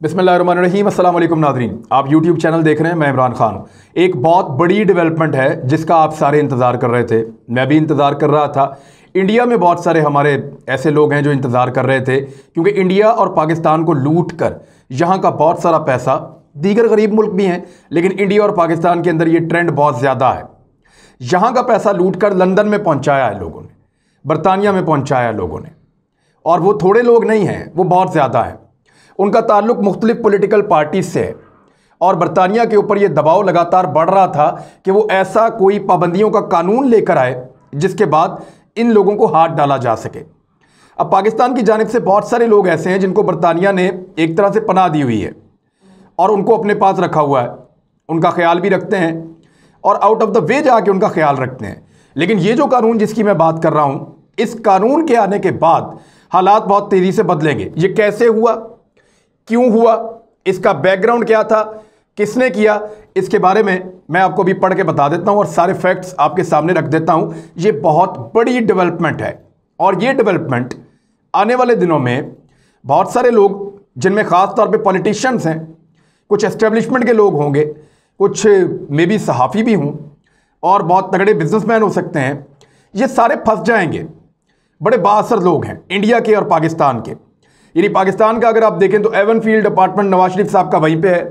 बिस्मिल्लाहिर्रहमानिर्रहीम। अस्सलाम वालेकुम नाज़रीन, आप यूट्यूब चैनल देख रहे हैं। मैं इमरान खान हूँ। एक बहुत बड़ी डेवलपमेंट है जिसका आप सारे इंतज़ार कर रहे थे, मैं भी इंतज़ार कर रहा था। इंडिया में बहुत सारे हमारे ऐसे लोग हैं जो इंतज़ार कर रहे थे, क्योंकि इंडिया और पाकिस्तान को लूट कर यहाँ का बहुत सारा पैसा, दीगर गरीब मुल्क भी हैं लेकिन इंडिया और पाकिस्तान के अंदर ये ट्रेंड बहुत ज़्यादा है। यहाँ का पैसा लूट कर लंदन में पहुँचाया है लोगों ने, बरतानिया में पहुँचाया है लोगों ने, और वो थोड़े लोग नहीं हैं, वो बहुत ज़्यादा हैं। उनका ताल्लुक मुख्तलिफ पॉलिटिकल पार्टीज से है और बरतानिया के ऊपर यह दबाव लगातार बढ़ रहा था कि वो ऐसा कोई पाबंदियों का कानून लेकर आए जिसके बाद इन लोगों को हाथ डाला जा सके। अब पाकिस्तान की जानिब से बहुत सारे लोग ऐसे हैं जिनको बरतानिया ने एक तरह से पनाह दी हुई है और उनको अपने पास रखा हुआ है, उनका ख्याल भी रखते हैं और आउट ऑफ द वे जाके उनका ख्याल रखते हैं। लेकिन ये जो कानून जिसकी मैं बात कर रहा हूँ, इस कानून के आने के बाद हालात बहुत तेज़ी से बदलेंगे। ये कैसे हुआ, क्यों हुआ, इसका बैकग्राउंड क्या था, किसने किया, इसके बारे में मैं आपको भी पढ़ के बता देता हूं और सारे फैक्ट्स आपके सामने रख देता हूं। ये बहुत बड़ी डेवलपमेंट है और ये डेवलपमेंट आने वाले दिनों में बहुत सारे लोग, जिनमें ख़ास तौर पे पॉलिटिशियंस हैं, कुछ एस्टेब्लिशमेंट के लोग होंगे, कुछ मे बी सहाफ़ी भी हों और बहुत तगड़े बिजनेसमैन हो सकते हैं, ये सारे फंस जाएंगे। बड़े बाअसर लोग हैं इंडिया के और पाकिस्तान के। यानी पाकिस्तान का अगर आप देखें तो Avon field apartment Nawaz Sharif साहब का वहीं पे है,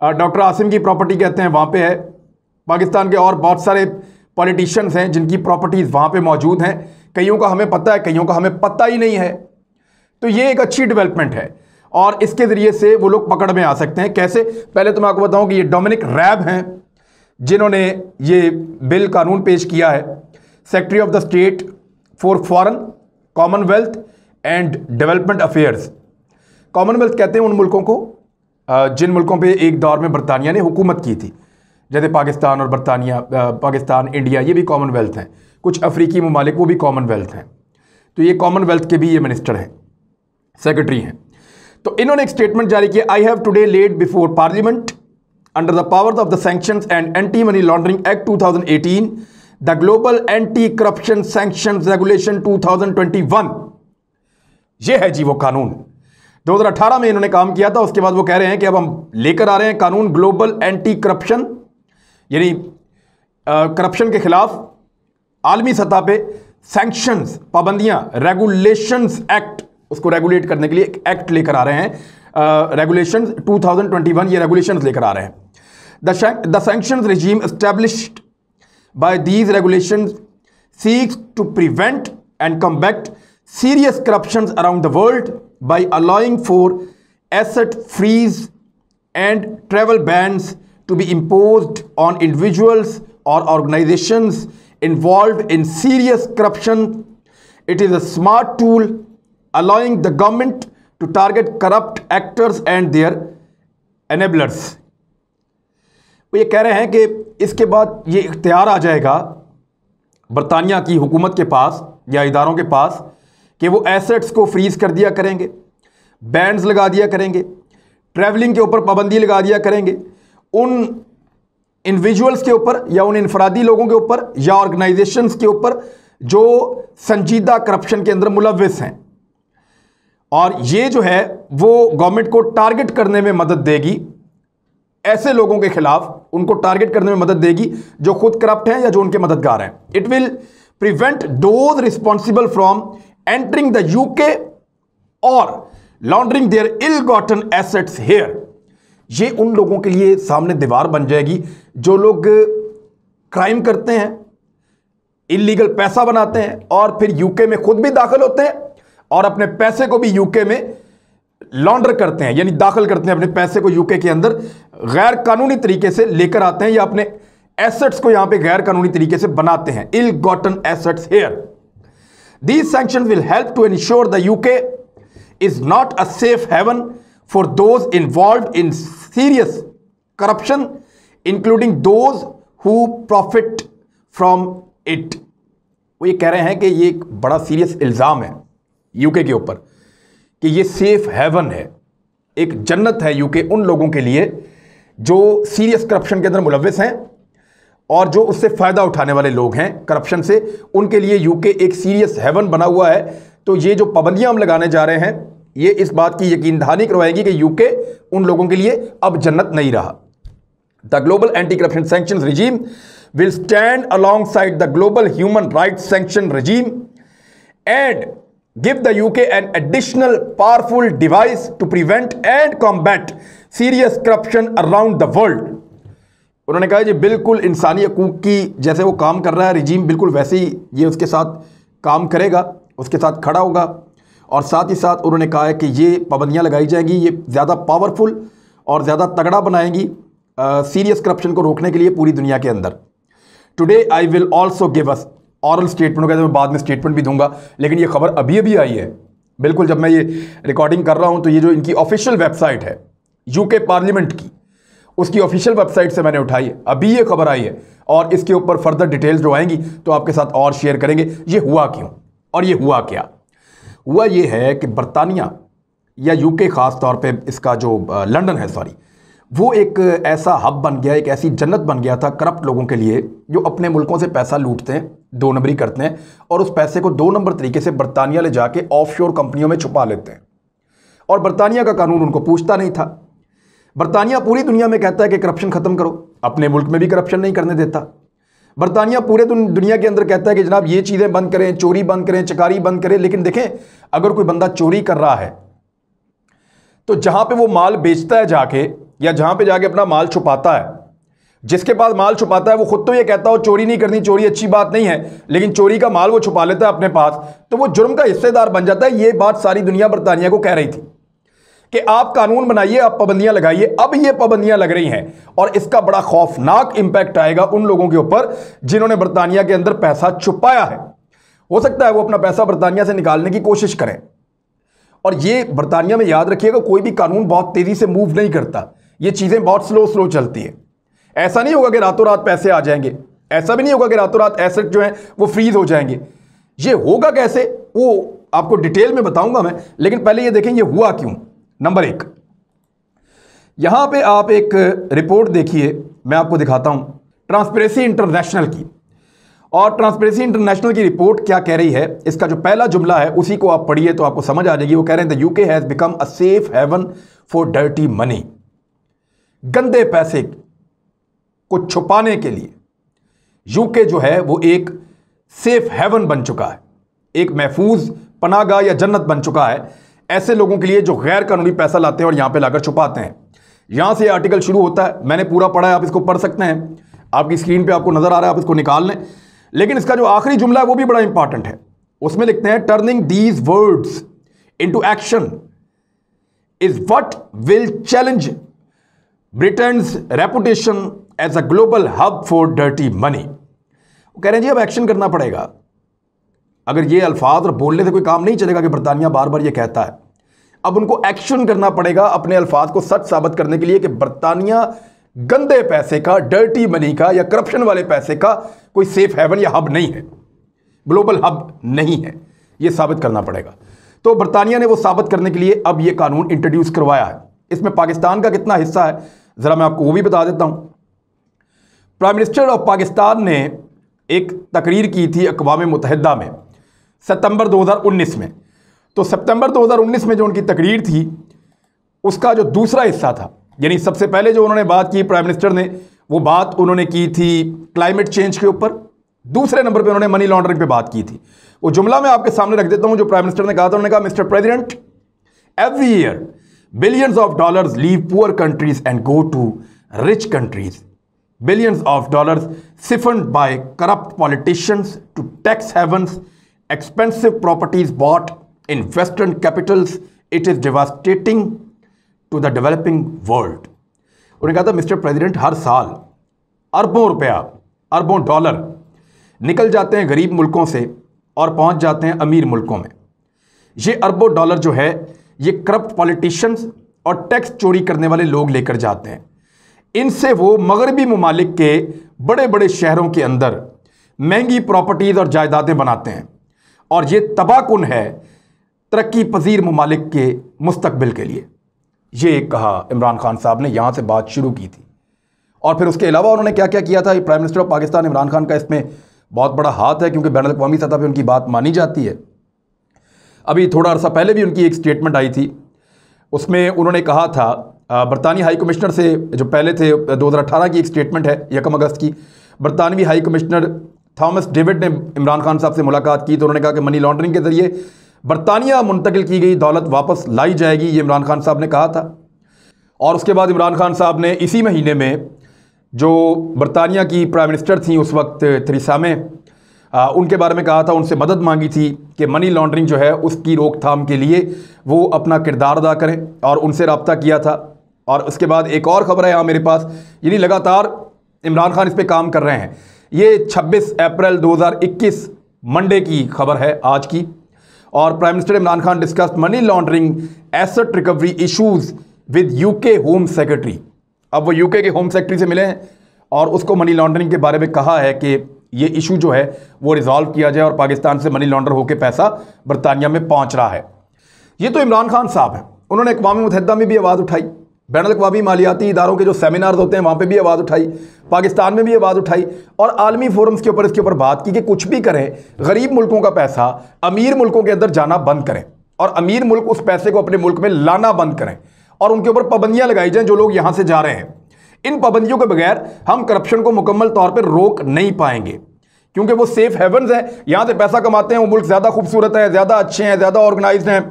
डॉक्टर आसिम की प्रॉपर्टी कहते हैं वहाँ पे है। पाकिस्तान के और बहुत सारे पॉलिटिशियंस हैं जिनकी प्रॉपर्टीज़ वहाँ पे मौजूद हैं। कईयों का हमें पता है, कईयों का हमें पता ही नहीं है। तो ये एक अच्छी डेवलपमेंट है और इसके ज़रिए से वो लोग पकड़ में आ सकते हैं। कैसे, पहले तो मैं आपको बताऊँ कि ये डोमिनिक रैब हैं जिन्होंने ये बिल कानून पेश किया है। Secretary of the state for foreign, Commonwealth and development affairs. Commonwealth कहते हैं उन मुल्कों को जिन मुल्कों पे एक दौर में बरतानिया ने हुकूमत की थी, जैसे पाकिस्तान और बरतानिया, पाकिस्तान, इंडिया, ये भी कॉमनवेल्थ हैं। कुछ अफ्रीकी ममालिक वो भी कॉमनवेल्थ हैं। तो ये कॉमनवेल्थ के भी ये मिनिस्टर हैं, सेक्रेटरी हैं। तो इन्होंने एक स्टेटमेंट जारी किया, I have today laid before parliament under the powers of the sanctions and anti money laundering act 2018 the global anti corruption sanctions regulation 2021। ये है जी वो कानून। 2018 में इन्होंने काम किया था, उसके बाद वो कह रहे हैं कि अब हम लेकर आ रहे हैं कानून ग्लोबल एंटी करप्शन, यानी करप्शन के खिलाफ आलमी सतह पे सैंक्शंस, पाबंदियां, रेगुलेशंस एक्ट, उसको रेगुलेट करने के लिए एक एक्ट लेकर आ रहे हैं। रेगुलेशंस 2021 ये रेगुलेशंस लेकर आ रहे हैं। The sanctions regime established by these regulations seeks to prevent and combat serious corruptions around the world by allowing for asset freeze and travel bans to be imposed on individuals or organizations involved in serious corruption. It is a smart tool allowing the government to target corrupt actors and their enablers. वो ये कह रहे हैं कि इसके बाद ये इख्तियार आ जाएगा बरतानिया की हुकूमत के पास या इदारों के पास कि वो एसेट्स को फ्रीज कर दिया करेंगे, बैन्स लगा दिया करेंगे, ट्रैवलिंग के ऊपर पाबंदी लगा दिया करेंगे, उन इंडिविजुअल्स के ऊपर या उन इनफरादी लोगों के ऊपर या ऑर्गेनाइजेशंस के ऊपर जो संजीदा करप्शन के अंदर मुलव्विस हैं। और ये जो है वो गवर्नमेंट को टारगेट करने में मदद देगी, ऐसे लोगों के खिलाफ उनको टारगेट करने में मदद देगी जो खुद करप्ट हैं या जो उनके मददगार हैं। It will prevent those responsible from entering the UK or laundering their ill-gotten assets here। ये उन लोगों के लिए सामने दीवार बन जाएगी जो लोग क्राइम करते हैं, इलीगल पैसा बनाते हैं और फिर यूके में खुद भी दाखिल होते हैं और अपने पैसे को भी यूके में लॉन्डर करते हैं, यानी दाखिल करते हैं अपने पैसे को यूके के अंदर, गैर कानूनी तरीके से लेकर आते हैं या अपने एसेट्स को यहां पे गैर कानूनी तरीके से बनाते हैं, ill-gotten assets here। These sanctions will help to ensure the UK is not a safe haven for those involved in serious corruption, including those who profit from it। वो ये कह रहे हैं कि ये एक बड़ा सीरियस इल्ज़ाम है यूके के ऊपर कि ये सेफ हेवन है, एक जन्नत है यूके उन लोगों के लिए जो सीरियस करप्शन के अंदर मुलव्विस हैं और जो उससे फ़ायदा उठाने वाले लोग हैं करप्शन से, उनके लिए यूके एक सीरियस हेवन बना हुआ है। तो ये जो पाबंदियां हम लगाने जा रहे हैं ये इस बात की यकीन दहानी करवाएंगी कि यूके उन लोगों के लिए अब जन्नत नहीं रहा। The global anti corruption sanctions regime will stand alongside the global human rights sanction regime and give the UK an additional powerful device to prevent and combat serious corruption around the world। उन्होंने कहा जी बिल्कुल इंसानी हकूक की जैसे वो काम कर रहा है रिजीम, बिल्कुल वैसे ही ये उसके साथ काम करेगा, उसके साथ खड़ा होगा। और साथ ही साथ उन्होंने कहा है कि ये पाबंदियाँ लगाई जाएंगी, ये ज़्यादा पावरफुल और ज़्यादा तगड़ा बनाएंगी सीरियस करप्शन को रोकने के लिए पूरी दुनिया के अंदर। Today I will also give us oral statement, कहते मैं बाद में स्टेटमेंट भी दूंगा, लेकिन ये खबर अभी अभी आई है। बिल्कुल जब मैं ये रिकॉर्डिंग कर रहा हूँ तो ये जो इनकी ऑफिशियल वेबसाइट है यूके पार्लियामेंट की, उसकी ऑफिशियल वेबसाइट से मैंने उठाई है, अभी ये खबर आई है और इसके ऊपर फर्दर डिटेल्स जो आएंगी तो आपके साथ और शेयर करेंगे। ये हुआ क्यों और ये हुआ क्या? हुआ ये है कि बरतानिया या यूके ख़ास तौर पे इसका जो लंदन है सॉरी, वो एक ऐसा हब बन गया, एक ऐसी जन्नत बन गया था करप्ट लोगों के लिए जो अपने मुल्कों से पैसा लूटते हैं, दो नंबरी करते हैं और उस पैसे को दो नंबर तरीके से बरतानिया ले जाके ऑफशोर कंपनियों में छुपा लेते हैं। और बरतानिया का कानून उनको पूछता नहीं था। बरतानिया पूरी दुनिया में कहता है कि करप्शन ख़त्म करो, अपने मुल्क में भी करप्शन नहीं करने देता। बरतानिया पूरे दुनिया के अंदर कहता है कि जनाब ये चीज़ें बंद करें, चोरी बंद करें, चकारी बंद करें। लेकिन देखें, अगर कोई बंदा चोरी कर रहा है तो जहाँ पे वो माल बेचता है जाके या जहाँ पे जाके अपना माल छुपाता है, जिसके पास माल छुपाता है वो खुद तो ये कहता हो चोरी नहीं करनी, चोरी अच्छी बात नहीं है, लेकिन चोरी का माल वो छुपा लेता है अपने पास, तो वो जुर्म का हिस्सेदार बन जाता है। ये बात सारी दुनिया बरतानिया को कह रही थी कि आप कानून बनाइए, आप पाबंदियां लगाइए। अब ये पाबंदियां लग रही हैं और इसका बड़ा खौफनाक इंपैक्ट आएगा उन लोगों के ऊपर जिन्होंने बरतानिया के अंदर पैसा छुपाया है। हो सकता है वो अपना पैसा बरतानिया से निकालने की कोशिश करें। और ये बरतानिया में याद रखिएगा, कोई भी कानून बहुत तेजी से मूव नहीं करता, ये चीजें बहुत स्लो चलती है। ऐसा नहीं होगा कि रातों रात पैसे आ जाएंगे, ऐसा भी नहीं होगा कि रातों रात एसेट जो है वो फ्रीज हो जाएंगे। ये होगा कैसे वो आपको डिटेल में बताऊंगा मैं, लेकिन पहले ये देखें ये हुआ क्यों। नंबर एक, यहां पे आप एक रिपोर्ट देखिए, मैं आपको दिखाता हूं ट्रांसपेरेंसी इंटरनेशनल की। और ट्रांसपेरेंसी इंटरनेशनल की रिपोर्ट क्या कह रही है, इसका जो पहला जुमला है उसी को आप पढ़िए तो आपको समझ आ जाएगी। वो कह रहे हैं the UK has become a safe haven for dirty money. गंदे पैसे को छुपाने के लिए यूके जो है वो एक सेफ हेवन बन चुका है, एक महफूज पनाहगाह या जन्नत बन चुका है ऐसे लोगों के लिए जो गैर कानूनी पैसा लाते हैं और यहां पे लाकर छुपाते हैं। यहां से आर्टिकल शुरू होता है, मैंने पूरा पढ़ा है, आप इसको पढ़ सकते हैं, आपकी स्क्रीन पे आपको नजर आ रहा है, आप इसको निकाल लें। लेकिन इसका जो आखिरी जुमला है वो भी बड़ा इंपॉर्टेंट है। उसमें लिखते हैं turning these words into action is what will challenge Britain's reputation as a global hub for dirty money. वो कह रहे हैं जी अब एक्शन करना पड़ेगा। अगर ये अल्फाज और बोलने से कोई काम नहीं चलेगा कि बरतानिया बार बार ये कहता है, अब उनको एक्शन करना पड़ेगा अपने अल्फाज को सच साबित करने के लिए कि बरतानिया गंदे पैसे का, डर्टी मनी का या करप्शन वाले पैसे का कोई सेफ हेवन या हब नहीं है, ग्लोबल हब नहीं है। ये साबित करना पड़ेगा। तो बरतानिया ने वो साबित करने के लिए अब ये कानून इंट्रोड्यूस करवाया है। इसमें पाकिस्तान का कितना हिस्सा है जरा मैं आपको वो भी बता देता हूं। प्राइम मिनिस्टर ऑफ पाकिस्तान ने एक तकरीर की थी अक़वाम मुत्तहिदा में सितंबर 2019 में। तो सितंबर 2019 में जो उनकी तकरीर थी उसका जो दूसरा हिस्सा था, यानी सबसे पहले जो उन्होंने बात की प्राइम मिनिस्टर ने, वो बात उन्होंने की थी क्लाइमेट चेंज के ऊपर। दूसरे नंबर पे उन्होंने मनी लॉन्ड्रिंग पे बात की थी। वो जुमला मैं आपके सामने रख देता हूं जो प्राइम मिनिस्टर ने कहा था। उन्होंने कहा mister president, every year billions of dollars leave poor countries and go to rich countries. Billions of dollars siphoned by corrupt politicians to tax havens, expensive properties bought in Western capitals. It is devastating to the developing world. उन्होंने कहा था mister president, हर साल अरबों रुपया, अरबों dollar निकल जाते हैं गरीब मुल्कों से और पहुंच जाते हैं अमीर मुल्कों में। ये अरबों डॉलर जो है ये करप्ट पॉलिटिशियंस और टैक्स चोरी करने वाले लोग लेकर जाते हैं। इनसे वो मगरबी ममालिक के बड़े बड़े शहरों के अंदर महंगी प्रॉपर्टीज़ और जायदादें बनाते हैं और ये तबाहकुन है तरक्की पजीर ममालिक के मुस्तकबिल के लिए। ये कहा इमरान खान साहब ने, यहाँ से बात शुरू की थी। और फिर उसके अलावा उन्होंने क्या क्या किया था, prime minister of Pakistan Imran Khan का इसमें बहुत बड़ा हाथ है क्योंकि बैनुल अक़वामी सतह पर उनकी बात मानी जाती है। अभी थोड़ा अर्सा पहले भी उनकी एक स्टेटमेंट आई थी, उसमें उन्होंने कहा था, बरतानी हाई कमिश्नर से जो पहले थे, 2018 की एक स्टेटमेंट है 1 अगस्त की, बरतानवी हाई कमिश्नर थॉमस डेविड ने इमरान खान साहब से मुलाकात की तो उन्होंने कहा कि मनी लॉन्ड्रिंग के जरिए बरतानिया मुंतकिल की गई दौलत वापस लाई जाएगी, ये इमरान खान साहब ने कहा था। और उसके बाद इमरान खान साहब ने इसी महीने में जो बरतानिया की प्राइम मिनिस्टर थी उस वक्त थेरेसा मे, उनके बारे में कहा था, उनसे मदद मांगी थी कि मनी लॉन्ड्रिंग जो है उसकी रोकथाम के लिए वो अपना किरदार अदा करें, और उनसे रब्ता किया था। और उसके बाद एक और ख़बर है यहाँ मेरे पास, यानी लगातार इमरान खान इस पर काम कर रहे हैं। ये 26 अप्रैल 2021 मंडे की खबर है आज की, और prime minister Imran Khan discussed money laundering asset recovery issues with UK home secretary. अब वो यूके के होम सेक्रेटरी से मिले हैं और उसको मनी लॉन्ड्रिंग के बारे में कहा है कि ये इशू जो है वो रिजॉल्व किया जाए और पाकिस्तान से मनी लॉन्डर होकर पैसा बरतानिया में पहुंच रहा है। ये तो इमरान खान साहब हैं, उन्होंने अक़वाम मुत्तहिदा में भी आवाज़ उठाई, बैनुल अक़वामी मालियाती इदारों के जो सेमिनार्स होते हैं वहाँ पे भी आवाज़ उठाई, पाकिस्तान में भी आवाज़ उठाई, और आलमी फोरम्स के ऊपर इसके ऊपर बात की कि कुछ भी करें, गरीब मुल्कों का पैसा अमीर मुल्कों के अंदर जाना बंद करें और अमीर मुल्क उस पैसे को अपने मुल्क में लाना बंद करें और उनके ऊपर पाबंदियाँ लगाई जाएँ जो लोग यहाँ से जा रहे हैं। इन पाबंदियों के बगैर हम करप्शन को मुकम्मल तौर पर रोक नहीं पाएंगे, क्योंकि वो सेफ हेवन्स हैं, यहाँ से पैसा कमाते हैं, वो मुल्क ज़्यादा खूबसूरत है, ज़्यादा अच्छे हैं, ज़्यादा ऑर्गेनाइज्ड हैं,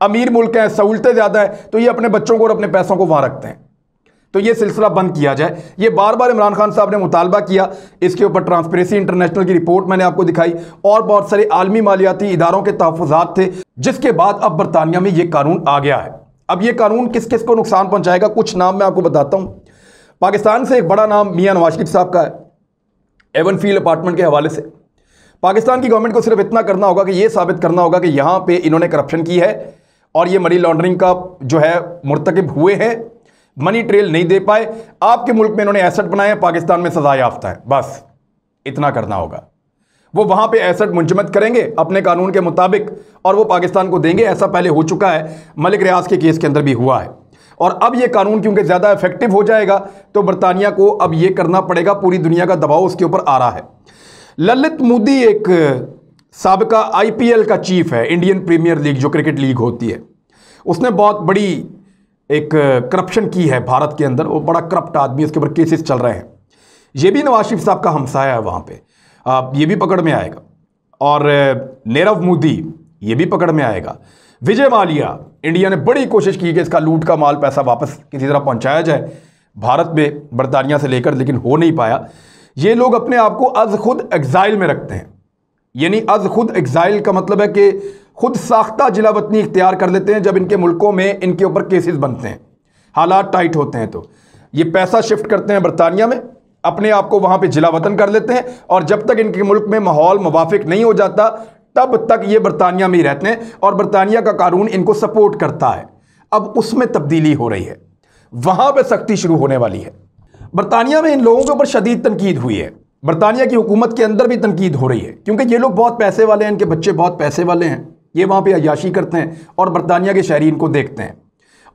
अमीर मुल्क हैं, सहूलतें ज़्यादा हैं, तो ये अपने बच्चों को और अपने पैसों को वहाँ रखते हैं। तो ये सिलसिला बंद किया जाए, ये बार बार इमरान खान साहब ने मुतालबा किया। इसके ऊपर ट्रांसपेरेंसी इंटरनेशनल की रिपोर्ट मैंने आपको दिखाई और बहुत सारे आलमी मालियाती इदारों के तहफ़्फ़ुज़ात थे, जिसके बाद अब बरतानिया में ये कानून आ गया है। अब ये कानून किस किस को नुकसान पहुँचाएगा, कुछ नाम मैं आपको बताता हूँ। पाकिस्तान से एक बड़ा नाम मियाँ नवाज शरीफ साहब का है, एवनफील्ड अपार्टमेंट के हवाले से। पाकिस्तान की गवर्नमेंट को सिर्फ इतना करना होगा कि ये साबित करना होगा कि यहाँ पे इन्होंने करप्शन की है और ये मनी लॉन्ड्रिंग का जो है मुर्तकिब हुए हैं, मनी ट्रेल नहीं दे पाए, आपके मुल्क में इन्होंने एसेट बनाए हैं, पाकिस्तान में सजा याफ्ता है, बस इतना करना होगा। वो वहाँ पे एसेट मुंजमद करेंगे अपने कानून के मुताबिक और वो पाकिस्तान को देंगे। ऐसा पहले हो चुका है, मलिक रियाज के केस के अंदर भी हुआ है। और अब ये कानून क्योंकि ज़्यादा इफेक्टिव हो जाएगा तो बरतानिया को अब ये करना पड़ेगा, पूरी दुनिया का दबाव उसके ऊपर आ रहा है। ललित मोदी एक साबिका IPL का चीफ है, इंडियन प्रीमियर लीग जो क्रिकेट लीग होती है, उसने बहुत बड़ी एक करप्शन की है भारत के अंदर, वो बड़ा करप्ट आदमी, उसके ऊपर केसेस चल रहे हैं। ये भी नवाज शरीफ साहब का हमसाया है वहाँ पे, ये भी पकड़ में आएगा। और नीरव मोदी ये भी पकड़ में आएगा। विजय माल्या, इंडिया ने बड़ी कोशिश की कि इसका लूट का माल पैसा वापस किसी तरह पहुंचाया जाए भारत में बरतानिया से लेकर, लेकिन हो नहीं पाया। ये लोग अपने आप को अज खुद एग्जाइल में रखते हैं, यानी अज खुद एग्जाइल का मतलब है कि खुद साख्ता जिला वतनी इख्तियार कर लेते हैं जब इनके मुल्कों में इनके ऊपर केसेस बनते हैं, हालात टाइट होते हैं, तो ये पैसा शिफ्ट करते हैं बरतानिया में, अपने आप को वहाँ पर जिला वतन कर लेते हैं और जब तक इनके मुल्क में माहौल मुवाफिक नहीं हो जाता तब तक ये बरतानिया में ही रहते हैं और बरतानिया का कानून इनको सपोर्ट करता है। अब उसमें तब्दीली हो रही है, वहाँ पर सख्ती शुरू होने वाली है। बरतानिया में इन लोगों के ऊपर शदीद तनकीद हुई है, बरतानिया की हुकूमत के अंदर भी तनकीद हो रही है, क्योंकि ये लोग बहुत पैसे वाले हैं, इनके बच्चे बहुत पैसे वाले हैं, ये वहाँ पे अय्याशी करते हैं और बरतानिया के शहरी इनको देखते हैं।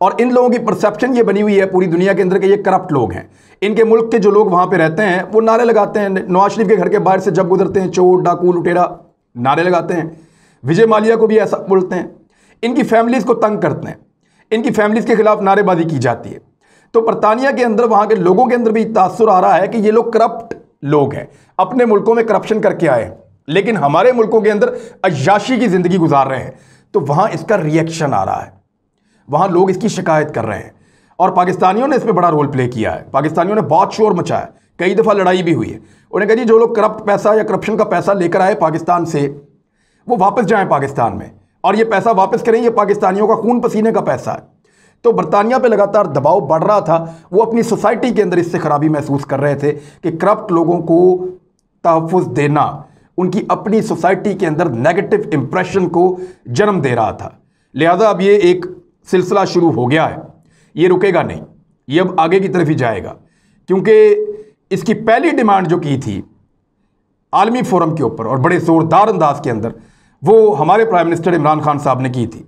और इन लोगों की परसेप्शन ये बनी हुई है पूरी दुनिया के अंदर कि ये करप्ट लोग हैं। इनके मुल्क के जो लोग वहाँ पे रहते हैं वो नारे लगाते हैं, नवाज शरीफ के घर के बाहर से जब गुजरते हैं चोर डाकू लुटेरा नारे लगाते हैं। विजय माल्या को भी ऐसा बोलते हैं, इनकी फैमिलीज़ को तंग करते हैं, इनकी फैमिलीज़ के खिलाफ नारेबाजी की जाती है। तो बरतानिया के अंदर वहाँ के लोगों के अंदर भी तासुर आ रहा है कि ये लोग करप्ट लोग हैं, अपने मुल्कों में करप्शन करके आए हैं, लेकिन हमारे मुल्कों के अंदर अय्याशी की ज़िंदगी गुजार रहे हैं। तो वहाँ इसका रिएक्शन आ रहा है, वहाँ लोग इसकी शिकायत कर रहे हैं और पाकिस्तानियों ने इसमें बड़ा रोल प्ले किया है। पाकिस्तानियों ने बहुत शोर मचाया, कई दफ़ा लड़ाई भी हुई है। उन्हें कहा जी जो लोग करप्ट पैसा या करप्शन का पैसा लेकर आए पाकिस्तान से वो वापस जाएं पाकिस्तान में और ये पैसा वापस करें, ये पाकिस्तानियों का खून पसीने का पैसा है। तो बरतानिया पे लगातार दबाव बढ़ रहा था, वो अपनी सोसाइटी के अंदर इससे खराबी महसूस कर रहे थे कि करप्ट लोगों को तहफ़्फ़ुज़ देना उनकी अपनी सोसाइटी के अंदर नेगेटिव इंप्रेशन को जन्म दे रहा था। लिहाजा अब ये एक सिलसिला शुरू हो गया है, ये रुकेगा नहीं, ये अब आगे की तरफ ही जाएगा, क्योंकि इसकी पहली डिमांड जो की थी आलमी फोरम के ऊपर और बड़े ज़ोरदार अंदाज के अंदर वो हमारे प्राइम मिनिस्टर इमरान खान साहब ने की थी।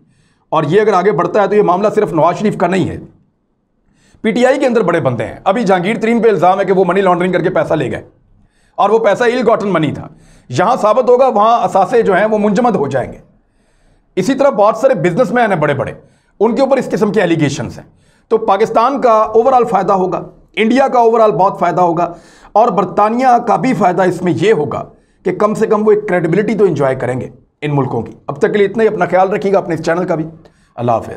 और ये अगर आगे बढ़ता है तो ये मामला सिर्फ नवाज शरीफ का नहीं है, PTI के अंदर बड़े बंदे हैं। अभी जहांगीर तरीन पे इल्ज़ाम है कि वो मनी लॉन्ड्रिंग करके पैसा ले गए और वो पैसा इल गॉटन मनी था। यहाँ साबित होगा वहाँ असासे जो हैं वो मुंजमद हो जाएंगे। इसी तरह बहुत सारे बिजनेसमैन हैं बड़े बड़े, उनके ऊपर इस किस्म के एलिगेशंस हैं। तो पाकिस्तान का ओवरऑल फ़ायदा होगा, इंडिया का ओवरऑल बहुत फ़ायदा होगा, और बरतानिया का भी फ़ायदा इसमें यह होगा कि कम से कम वो एक क्रेडिबिलिटी तो इंजॉय करेंगे इन मुल्कों की। अब तक के लिए इतना ही। अपना ख्याल रखिएगा, अपने इस चैनल का भी। अल्लाह हाफ़िज़।